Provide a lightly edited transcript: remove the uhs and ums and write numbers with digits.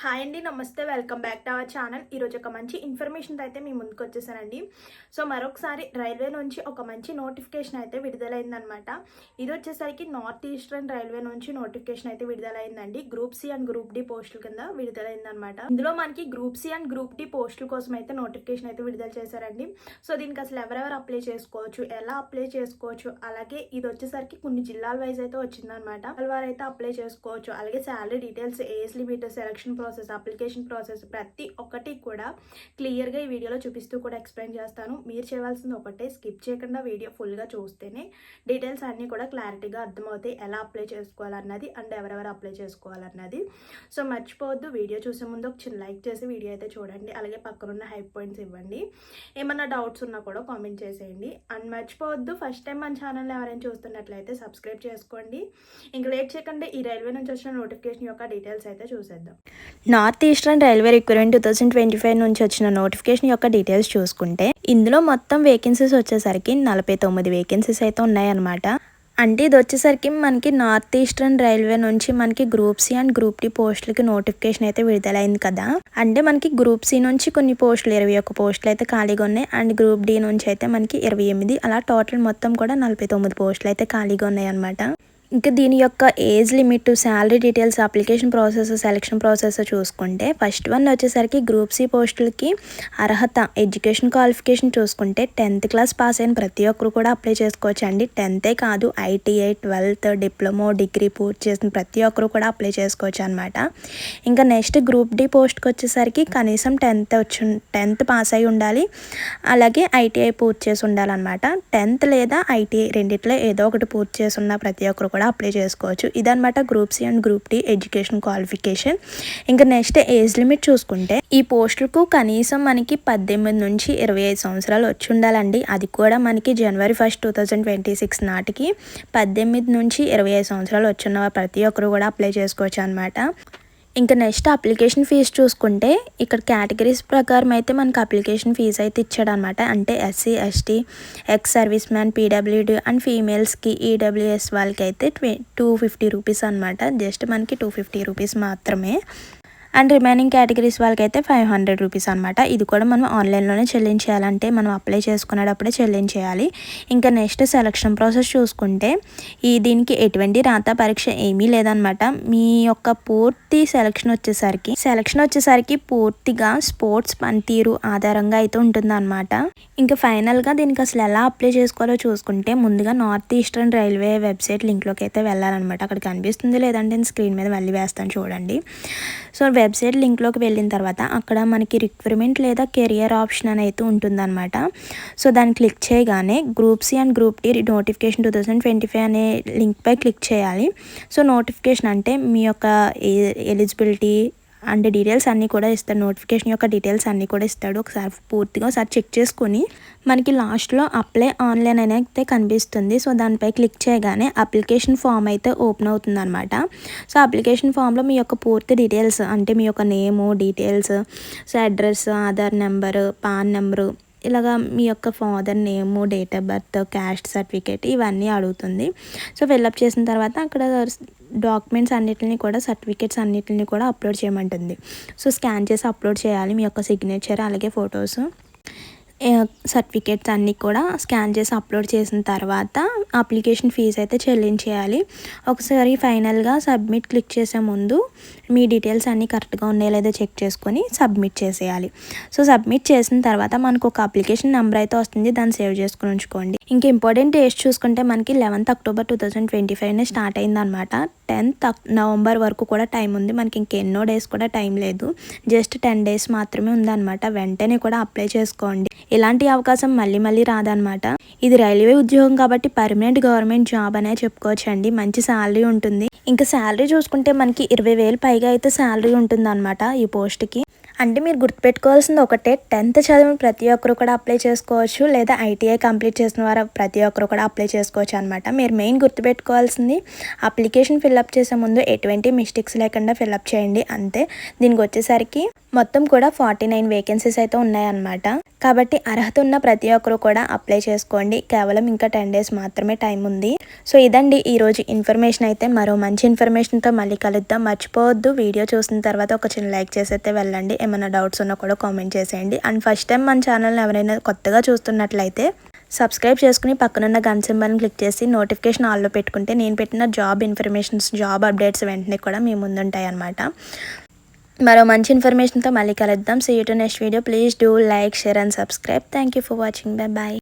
Hi అండి, నమస్తే. Welcome back to our channel. ఈరోజు ఒక మంచి ఇన్ఫర్మేషన్ అయితే మీ ముందుకు వచ్చేసానండి. సో మరొకసారి రైల్వే నుంచి ఒక మంచి నోటిఫికేషన్ అయితే విడుదలైందనమాట. ఇది వచ్చేసరికి నార్త్ ఈస్టర్న్ రైల్వే నుంచి నోటిఫికేషన్ అయితే విడుదలైందండి. Group C and group D పోస్టుల కింద విడుదలైందనమాట. ఇందులో మనకి group C and group D పోస్టుల కోసం అయితే నోటిఫికేషన్ అయితే విడుదల చేశారండి. సో దీనికి అసలు ఎవరెవరు అప్లై చేసుకోవచ్చు, ఎలా అప్లై చేసుకోవచ్చు, అలాగే ఇది వచ్చేసరికి కొన్ని జిల్లాల వైజ్ అయితే వచ్చిందనమాట. వారు అయితే అప్లై చేసుకోవచ్చు. అలాగే salary details, age limit, selection process, application process ప్రతి ఒక్కటి కూడా క్లియర్గా ఈ వీడియోలో చూపిస్తూ కూడా ఎక్స్ప్లెయిన్ చేస్తాను. మీరు చేయవలసింది ఒకటే, స్కిప్ చేయకుండా వీడియో ఫుల్గా చూస్తేనే డీటెయిల్స్ అన్నీ కూడా క్లారిటీగా అర్థమవుతాయి. ఎలా అప్లై చేసుకోవాలన్నది అండ్ ఎవరెవరు అప్లై చేసుకోవాలన్నది. సో మర్చిపోవద్దు, వీడియో చూసే ముందు ఒక చిన్న లైక్ చేసి వీడియో అయితే చూడండి. అలాగే పక్కనున్న హైప్ పాయింట్స్ ఇవ్వండి. ఏమన్నా డౌట్స్ ఉన్నా కూడా కామెంట్ చేసేయండి. అండ్ మర్చిపోవద్దు, ఫస్ట్ టైం మన ఛానల్ ఎవరైనా చూస్తున్నట్లయితే సబ్స్క్రైబ్ చేసుకోండి. ఇంకా లేట్ చేయకుండా ఈ రైల్వే నుంచి వచ్చిన నోటిఫికేషన్ యొక్క డీటెయిల్స్ అయితే చూసేద్దాం. నార్త్ ఈస్టర్న్ రైల్వే రిక్రూట్మెంట్ 2025 నుంచి వచ్చిన నోటిఫికేషన్ యొక్క డీటెయిల్స్ చూసుకుంటే ఇందులో మొత్తం వేకెన్సీస్ వచ్చేసరికి 49 వేకెన్సీస్ అయితే ఉన్నాయన్నమాట. అంటే ఇది వచ్చేసరికి మనకి నార్త్ ఈస్టర్న్ రైల్వే నుంచి మనకి group C and group D పోస్టులకి నోటిఫికేషన్ అయితే విడుదలైంది కదా. అంటే మనకి గ్రూప్ సి నుంచి కొన్ని పోస్టులు 21 పోస్టులు అయితే ఖాళీగా ఉన్నాయి. అండ్ గ్రూప్ డి నుంచి అయితే మనకి 28, అలా టోటల్ మొత్తం కూడా 49 పోస్టులు అయితే ఖాళీగా ఉన్నాయి అన్నమాట. ఇంకా దీని యొక్క age limit, salary details, application process, selection process చూసుకుంటే ఫస్ట్ వన్ వచ్చేసరికి గ్రూప్ సి పోస్టులకి అర్హత, ఎడ్యుకేషన్ క్వాలిఫికేషన్ చూసుకుంటే 10th క్లాస్ పాస్ అయిన ప్రతి ఒక్కరు కూడా అప్లై చేసుకోవచ్చు అండి. 10th కాదు, ITI, 12th, డిప్లొమా, డిగ్రీ పూర్తి చేసిన ప్రతి ఒక్కరు కూడా అప్లై చేసుకోవచ్చు అనమాట. ఇంకా నెక్స్ట్ గ్రూప్ డి పోస్ట్కి వచ్చేసరికి కనీసం 10th పాస్ అయి ఉండాలి. అలాగే ITI పూర్తి చేసి ఉండాలన్నమాట. 10th లేదా ITI రెండిట్లో ఏదో ఒకటి పూర్తి చేసి ఉన్న ప్రతి ఒక్కరు కూడా అప్లై చేసుకోవచ్చు. ఇదనమాట group C and group D education qualification. ఇంకా నెక్స్ట్ ఏజ్ లిమిట్ చూసుకుంటే ఈ పోస్టులకు కనీసం మనకి 18 నుంచి 25 సంవత్సరాలు వచ్చి ఉండాలండి. అది కూడా మనకి January 1, 2026 నాటికి 18 నుంచి 25 సంవత్సరాలు వచ్చిన ప్రతి ఒక్కరు కూడా అప్లై చేసుకోవచ్చు అనమాట. ఇంకా నెక్స్ట్ అప్లికేషన్ ఫీజు చూసుకుంటే ఇక్కడ కేటగిరీస్ ప్రకారం అయితే మనకు అప్లికేషన్ ఫీజు అయితే ఇచ్చాడనమాట. అంటే SC, ST, ex service man, PWD and ఫీమేల్స్కి, EWS వాళ్ళకి అయితే 250 రూపీస్ అనమాట. జస్ట్ మనకి 250 రూపీస్ మాత్రమే. అండ్ రిమైనింగ్ కేటగిరీస్ వాళ్ళకైతే 500 రూపీస్ అనమాట. ఇది కూడా మనం ఆన్లైన్లోనే చెల్లించేయాలంటే మనం అప్లై చేసుకునేటప్పుడే చెల్లించేయాలి. ఇంకా నెక్స్ట్ సెలక్షన్ ప్రాసెస్ చూసుకుంటే దీనికి ఎటువంటి రాత పరీక్ష ఏమీ లేదనమాట. మీ యొక్క పూర్తి సెలక్షన్ వచ్చేసరికి పూర్తిగా స్పోర్ట్స్ పనితీరు ఆధారంగా అయితే ఉంటుందన్నమాట. ఇంకా ఫైనల్గా దీనికి అసలు ఎలా అప్లై చేసుకోవాలో చూసుకుంటే ముందుగా నార్త్ ఈస్టర్న్ రైల్వే వెబ్సైట్ లింక్లోకి అయితే వెళ్ళాలన్నమాట. అక్కడ కనిపిస్తుంది, లేదంటే నేను స్క్రీన్ మీద మళ్ళీ వేస్తాను చూడండి. సో వెబ్సైట్ లింక్లోకి వెళ్ళిన తర్వాత అక్కడ మనకి రిక్రూట్మెంట్ లేదా కెరియర్ ఆప్షన్ అని అయితే ఉంటుందన్నమాట. సో దాన్ని క్లిక్ చేయగానే group C and group D notification 2025 అనే లింక్పై క్లిక్ చేయాలి. సో నోటిఫికేషన్ అంటే మీ యొక్క ఎలిజిబిలిటీ అండ్ డీటెయిల్స్ అన్నీ కూడా ఇస్తాడు. నోటిఫికేషన్ యొక్క డీటెయిల్స్ అన్నీ కూడా ఇస్తాడు. ఒకసారి చెక్ చేసుకొని మనకి లాస్ట్లో అప్లై ఆన్లైన్ అని అయితే కనిపిస్తుంది. సో దానిపై క్లిక్ చేయగానే అప్లికేషన్ ఫామ్ అయితే ఓపెన్ అవుతుంది అనమాట. సో అప్లికేషన్ ఫామ్లో మీ యొక్క పూర్తి డీటెయిల్స్ అంటే మీ యొక్క name, details, so address, Aadhaar number, PAN number, ఇలాగా మీ యొక్క father name, date of birth, caste certificate ఇవన్నీ అడుగుతుంది. సో ఫిల్అప్ చేసిన తర్వాత అక్కడ డాక్యుమెంట్స్ అన్నిటిని కూడా, సర్టిఫికేట్స్ అన్నిటిని కూడా అప్లోడ్ చేయమంటుంది. సో స్కాన్ చేసి అప్లోడ్ చేయాలి మీ యొక్క సిగ్నేచర్, అలాగే ఫొటోస్, సర్టిఫికేట్స్ అన్నీ కూడా స్కాన్ చేసి అప్లోడ్ చేసిన తర్వాత అప్లికేషన్ ఫీజు అయితే చెల్లించేయాలి. ఒకసారి ఫైనల్గా సబ్మిట్ క్లిక్ చేసే ముందు మీ డీటెయిల్స్ అన్నీ కరెక్ట్గా ఉన్నాయో లేదో చెక్ చేసుకొని సబ్మిట్ చేసేయాలి. సో సబ్మిట్ చేసిన తర్వాత మనకు ఒక అప్లికేషన్ నెంబర్ అయితే వస్తుంది, దాన్ని సేవ్ చేసుకుని ఉంచుకోండి. ఇంకా ఇంపార్టెంట్ డేట్స్ చూసుకుంటే మనకి 11th October 2025 స్టార్ట్ అయిందనమాట. 10th November వరకు కూడా టైం ఉంది. మనకి ఇంకెన్నో డేస్ కూడా టైం లేదు, జస్ట్ 10 days మాత్రమే ఉందన్నమాట. వెంటనే కూడా అప్లై చేసుకోండి. ఇలాంటి అవకాశం మళ్ళీ రాదనమాట. ఇది రైల్వే ఉద్యోగం కాబట్టి పర్మనెంట్ గవర్నమెంట్ జాబ్ అనే చెప్పుకోవచ్చు అండి. మంచి శాలరీ ఉంటుంది. ఇంకా శాలరీ చూసుకుంటే మనకి 20,000 పైగా అయితే శాలరీ ఉంటుంది అనమాట ఈ పోస్ట్కి. అంటే మీరు గుర్తుపెట్టుకోవాల్సింది ఒకటే, 10th చదివిన ప్రతి ఒక్కరు కూడా అప్లై చేసుకోవచ్చు, లేదా ఐటీఐ కంప్లీట్ చేసిన వారు ప్రతి ఒక్కరు కూడా అప్లై చేసుకోవచ్చు అనమాట. మీరు మెయిన్ గుర్తుపెట్టుకోవాల్సింది అప్లికేషన్ ఫిల్అప్ చేసే ముందు ఎటువంటి మిస్టేక్స్ లేకుండా ఫిల్అప్ చేయండి అంతే. దీనికి వచ్చేసరికి మొత్తం కూడా 49 వేకెన్సీస్ అయితే ఉన్నాయన్నమాట. కాబట్టి అర్హత ఉన్న ప్రతి ఒక్కరు కూడా అప్లై చేసుకోండి. కేవలం ఇంకా 10 days మాత్రమే టైం ఉంది. సో ఇదండి ఈరోజు ఇన్ఫర్మేషన్ అయితే. మరో మంచి ఇన్ఫర్మేషన్తో మళ్ళీ కలుద్దాం. మర్చిపోవద్దు, వీడియో చూసిన తర్వాత ఒక చిన్న లైక్ చేసి అయితే వెళ్ళండి. ఏమైనా డౌట్స్ ఉన్నా కూడా కామెంట్ చేసేయండి. అండ్ ఫస్ట్ టైం మన ఛానల్ని ఎవరైనా కొత్తగా చూస్తున్నట్లయితే సబ్స్క్రైబ్ చేసుకుని పక్కనున్న గన్ సింబల్ని క్లిక్ చేసి నోటిఫికేషన్ ఆల్లో పెట్టుకుంటే నేను పెట్టిన జాబ్ ఇన్ఫర్మేషన్స్, జాబ్ అప్డేట్స్ వెంటనే కూడా మీ ముందుంటాయి అన్నమాట. మరో మంచి ఇన్ఫర్మేషన్తో మళ్ళీ కలుద్దాం. See you to next video. Please do like, share and subscribe. Thank you for watching. Bye bye.